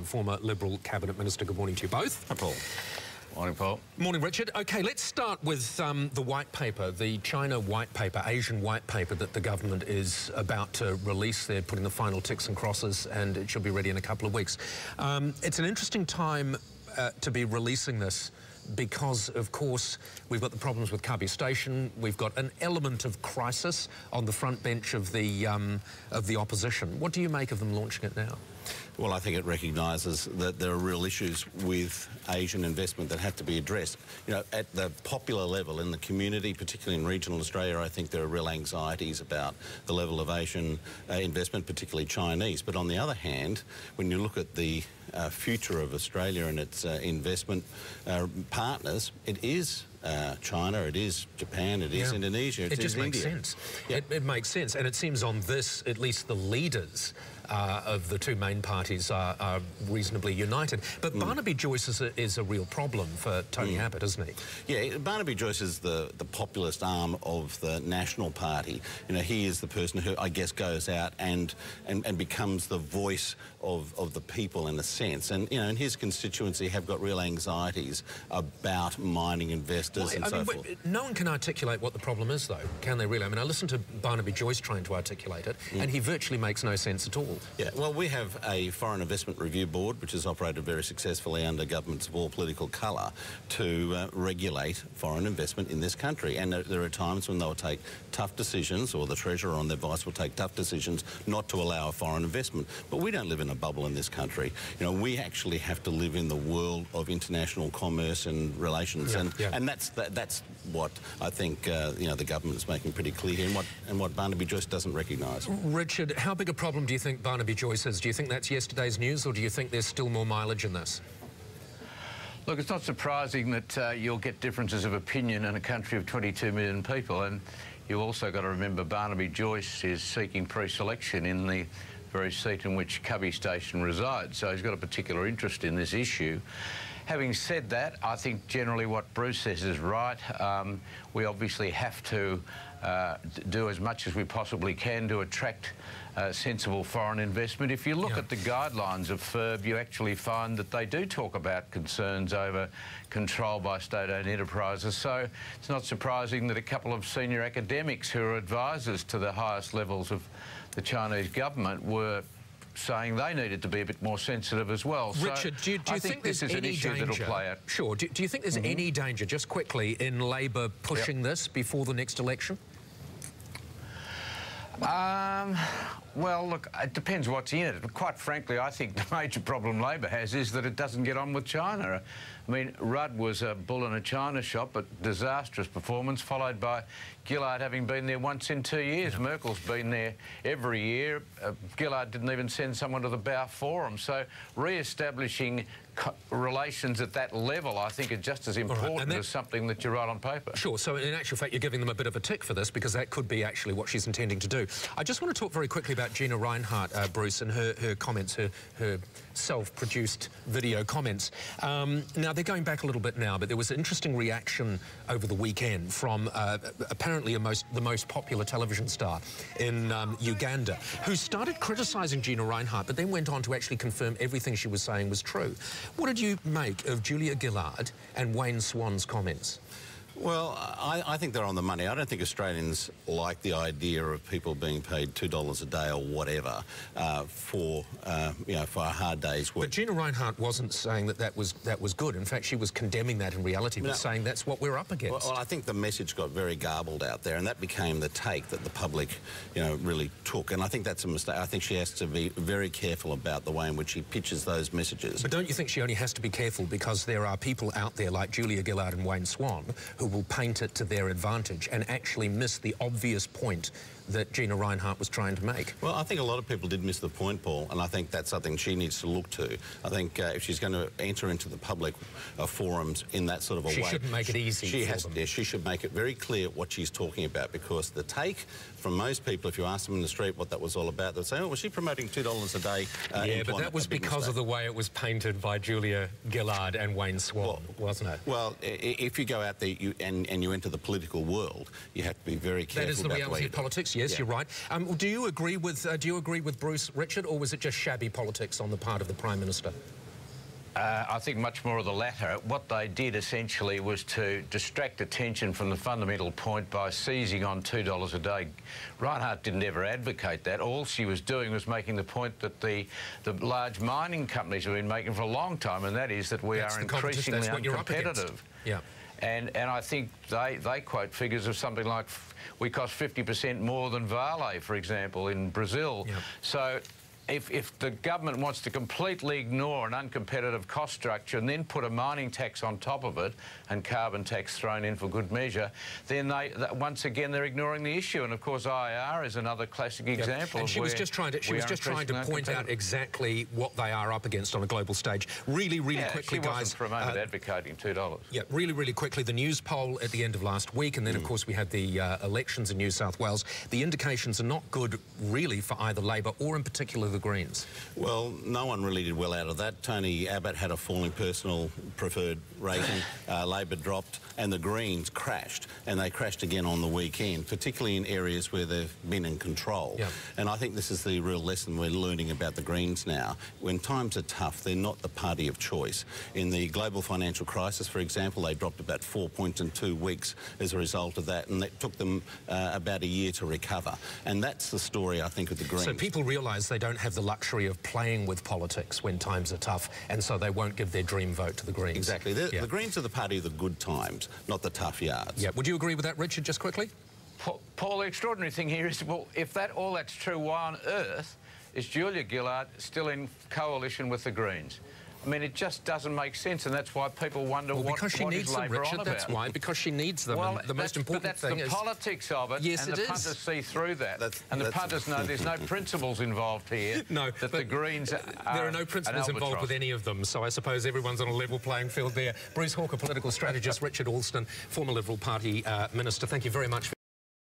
Alston, former Liberal Cabinet Minister. Good morning to you both. Hi, Paul. Morning, Paul. Morning, Richard. OK, let's start with the white paper, the China white paper, Asian white paper that the government is about to release. They're putting the final ticks and crosses, and it should be ready in a couple of weeks. It's an interesting time to be releasing this, because, of course, we've got the problems with Cubbie Station. We've got an element of crisis on the front bench of the opposition. What do you make of them launching it now? Well, I think it recognises that there are real issues with Asian investment that have to be addressed. You know, at the popular level in the community, particularly in regional Australia, I think there are real anxieties about the level of Asian investment, particularly Chinese. But on the other hand, when you look at the future of Australia and its investment partners, it is China, it is Japan, it is Indonesia, it just is makes India. sense. Yeah. It makes sense, and it seems on this, at least the leaders of the two main parties are reasonably united. But Barnaby Joyce is a real problem for Tony Abbott, isn't he? Yeah, Barnaby Joyce is the populist arm of the National Party. You know, he is the person who, I guess, goes out and becomes the voice of the people in a sense. And, you know, and his constituency have got real anxieties about mining investors and so forth. No one can articulate what the problem is, though, can they really? I mean, I listened to Barnaby Joyce trying to articulate it, and he virtually makes no sense at all. Yeah, well, we have a Foreign Investment Review Board, which has operated very successfully under governments of all political colour to regulate foreign investment in this country. And there are times when they'll take tough decisions, or the Treasurer on their advice will take tough decisions not to allow foreign investment. But we don't live in a bubble in this country. You know, we actually have to live in the world of international commerce and relations, and that's what I think you know, the government is making pretty clear here, and what Barnaby Joyce doesn't recognise. Richard, how big a problem do you think Barnaby Joyce is? Do you think that's yesterday's news, or do you think there's still more mileage in this? Look, it's not surprising that you'll get differences of opinion in a country of 22 million people, and you've also got to remember Barnaby Joyce is seeking pre-selection in the very seat in which Cubbie Station resides, so he's got a particular interest in this issue. Having said that, I think generally what Bruce says is right. We obviously have to do as much as we possibly can to attract sensible foreign investment. If you look at the guidelines of FIRB, you actually find that they do talk about concerns over control by state-owned enterprises. So it's not surprising that a couple of senior academics who are advisors to the highest levels of the Chinese government were saying they needed to be a bit more sensitive as well. Richard, so do you think this is an issue that'll play out? Sure. Do you think there's any danger, just quickly, in Labor pushing this before the next election? Well, look, it depends what's in it. Quite frankly, I think the major problem Labor has is that it doesn't get on with China. I mean, Rudd was a bull in a china shop, but disastrous performance, followed by Gillard having been there once in 2 years. Merkel's been there every year. Gillard didn't even send someone to the Bow Forum. So re-establishing relations at that level, I think, are just as important as something that you write on paper. Sure. So in actual fact, you're giving them a bit of a tick for this, because that could be actually what she's intending to do. I just want to talk very quickly about Gina Rinehart, Bruce, and her comments, her self-produced video comments. Now, they're going back a little bit now, but there was an interesting reaction over the weekend from apparently the most popular television star in Uganda, who started criticising Gina Rinehart, but then went on to actually confirm everything she was saying was true. What did you make of Julia Gillard and Wayne Swan's comments? Well, I think they're on the money. I don't think Australians like the idea of people being paid $2 a day or whatever for you know, for a hard day's work. But Gina Rinehart wasn't saying that was good. In fact, she was condemning that in reality, but saying that's what we're up against. Well, I think the message got very garbled out there, and that became the take that the public, you know, really took. And I think that's a mistake. I think she has to be very careful about the way in which she pitches those messages. But don't you think she only has to be careful because there are people out there like Julia Gillard and Wayne Swan who will paint it to their advantage and actually miss the obvious point that Gina Rinehart was trying to make? Well, I think a lot of people did miss the point, Paul, and I think that's something she needs to look to. I think if she's going to enter into the public forums in that sort of a way... She shouldn't make it easy for them. She should make it very clear what she's talking about, because the take from most people, if you ask them in the street what that was all about, they'll say, oh, was she promoting $2 a day yeah, but that was because of the way it was painted by Julia Gillard and Wayne Swan, wasn't it? Well, if you go out there and you enter the political world, you have to be very careful. That is the reality of politics. Yes, Yeah. you're right. Do you agree with Bruce, Richard, or was it just shabby politics on the part of the Prime Minister? I think much more of the latter. What they did essentially was to distract attention from the fundamental point by seizing on $2 a day. Rinehart didn't ever advocate that. All she was doing was making the point that the large mining companies have been making for a long time, and that is that we are increasingly uncompetitive. Yeah. And I think they quote figures of something like we cost 50% more than Vale, for example, in Brazil. Yeah. So if the government wants to completely ignore an uncompetitive cost structure and then put a mining tax on top of it and carbon tax thrown in for good measure, then once again they're ignoring the issue. And of course IR is another classic example. And she was just trying to point out exactly what they are up against on a global stage. Really quickly, guys. She wasn't for a moment advocating $2. Yeah, really quickly. The news poll at the end of last week, and then of course we had the elections in New South Wales. The indications are not good really for either Labor or in particular the Greens. Well, no one really did well out of that. Tony Abbott had a falling personal preferred rating. Labor dropped, and the Greens crashed, and they crashed again on the weekend, particularly in areas where they've been in control. Yeah. And I think this is the real lesson we're learning about the Greens now. When times are tough, they're not the party of choice. In the global financial crisis, for example, they dropped about 4 points in 2 weeks as a result of that, and it took them about a year to recover. And that's the story, I think, of the Greens. So people realise they don't have the luxury of playing with politics when times are tough, and so they won't give their dream vote to the Greens. Exactly. The Greens are the party of the good times, not the tough yards. Yeah. Would you agree with that, Richard, just quickly? Paul, the extraordinary thing here is, well, if all that's true, why on earth is Julia Gillard still in coalition with the Greens? I mean, it just doesn't make sense, and that's why people wonder what is Labor on about. That's why, because she needs them. Well, and the most important thing is... that's the politics of it, yes, and the punters see through that. And the punters know there's no principles involved here. No, that the Greens are there are no principles involved with any of them, so I suppose everyone's on a level playing field there. Bruce Hawker, political strategist, Richard Alston, former Liberal Party Minister, thank you very much.